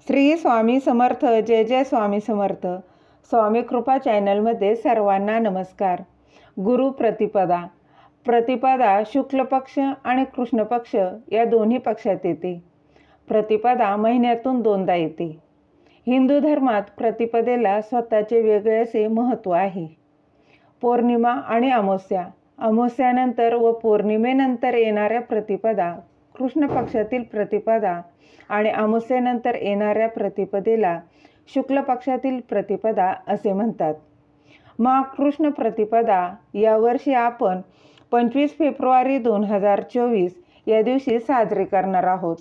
श्री स्वामी समर्थ. जय जय स्वामी समर्थ. स्वामी कृपा चॅनलमध्ये सर्वांना नमस्कार. गुरु प्रतिपदा. प्रतिपदा शुक्ल पक्ष आणि कृष्ण पक्ष या दोन्ही पक्षात येते. प्रतिपदा महिन्यातून 2दा येते. हिंदू धर्मात प्रतिपदेला स्वतःचे वेगळे असे महत्त्व आहे. पौर्णिमा आणि अमावस्या, अमावस्यानंतर व पौर्णिमेनंतर येणाऱ्या प्रतिपदा, कृष्ण पक्षातील प्रतिपदा आणि अमावस्येनंतर येणाऱ्या प्रतिपदेला शुक्ल पक्षातील प्रतिपदा असे म्हणतात. मग कृष्ण प्रतिपदा यावर्षी आपण 25 फेब्रुवारी 2024 या दिवशी साजरी करणार आहोत.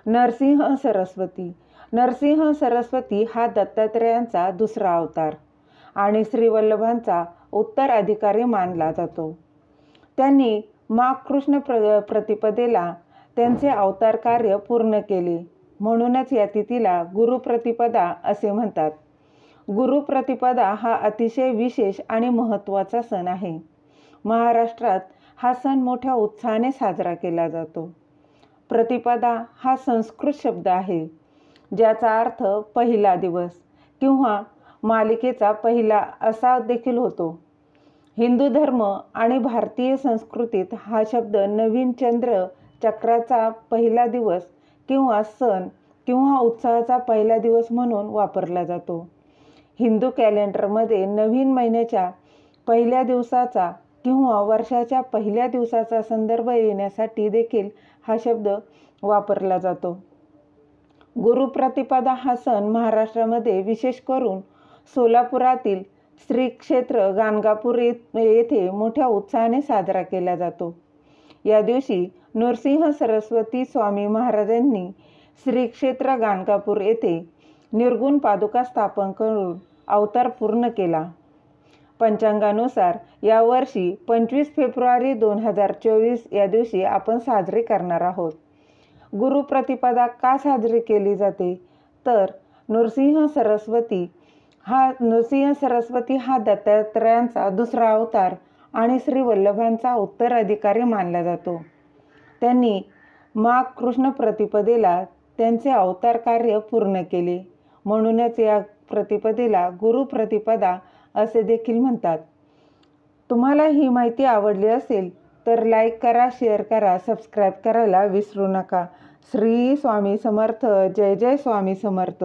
नरसिंह सरस्वती. नरसिंह सरस्वती हा दत्तात्रेयांचा दुसरा अवतार आणि श्रीवल्लभांचा उत्तराधिकारी मानला जातो. त्यांनी माघ कृष्ण प्रतिपदेला त्यांचे अवतार कार्य पूर्ण केले, म्हणूनच या तिथीला गुरुप्रतिपदा असे म्हणतात. गुरुप्रतिपदा हा अतिशय विशेष आणि महत्त्वाचा सण आहे. महाराष्ट्रात हा सण मोठ्या उत्साहाने साजरा केला जातो. प्रतिपदा हा संस्कृत शब्द आहे, ज्याचा अर्थ पहिला दिवस किंवा मालिकेचा पहिला असा देखील होतो. हिंदू धर्म आणि भारतीय संस्कृतीत हा शब्द नवीन चंद्र चक्राचा पहिला दिवस किंवा सण किंवा उत्सवाचा पहिला दिवस म्हणून वापरला जातो. हिंदू कॅलेंडरमध्ये नवीन महिन्याच्या पहिल्या दिवसाचा किंवा वर्षाच्या पहिल्या दिवसाचा संदर्भ येण्यासाठी देखील हा शब्द वापरला जातो. गुरुप्रतिपदा हा सण महाराष्ट्रामध्ये विशेष करून सोलापुरातील श्री क्षेत्र गाणगापूर येथे मोठ्या उत्साहाने साजरा केला जातो. या दिवशी नरसिंह सरस्वती स्वामी महाराजांनी श्री क्षेत्र गाणगापूर येथे निर्गुण पादुका स्थापन करून अवतार पूर्ण केला. पंचांगानुसार यावर्षी 25 फेब्रुवारी 2024 या दिवशी आपण साजरी करणार आहोत. गुरुप्रतिपदा का साजरी केली जाते तर नरसिंह सरस्वती हा दत्तात्रेयांचा दुसरा अवतार आणि श्रीवल्लभांचा उत्तराधिकारी मानला जातो. त्यांनी माघ कृष्ण प्रतिपदेला त्यांचे अवतार कार्य पूर्ण केले, म्हणूनच या प्रतिपदेला गुरुप्रतिपदा असे देखील म्हणतात. तुम्हाला ही माहिती आवडली असेल तर लाईक करा, शेअर करा, सबस्क्राईब करायला विसरू नका. श्री स्वामी समर्थ. जय जय स्वामी समर्थ.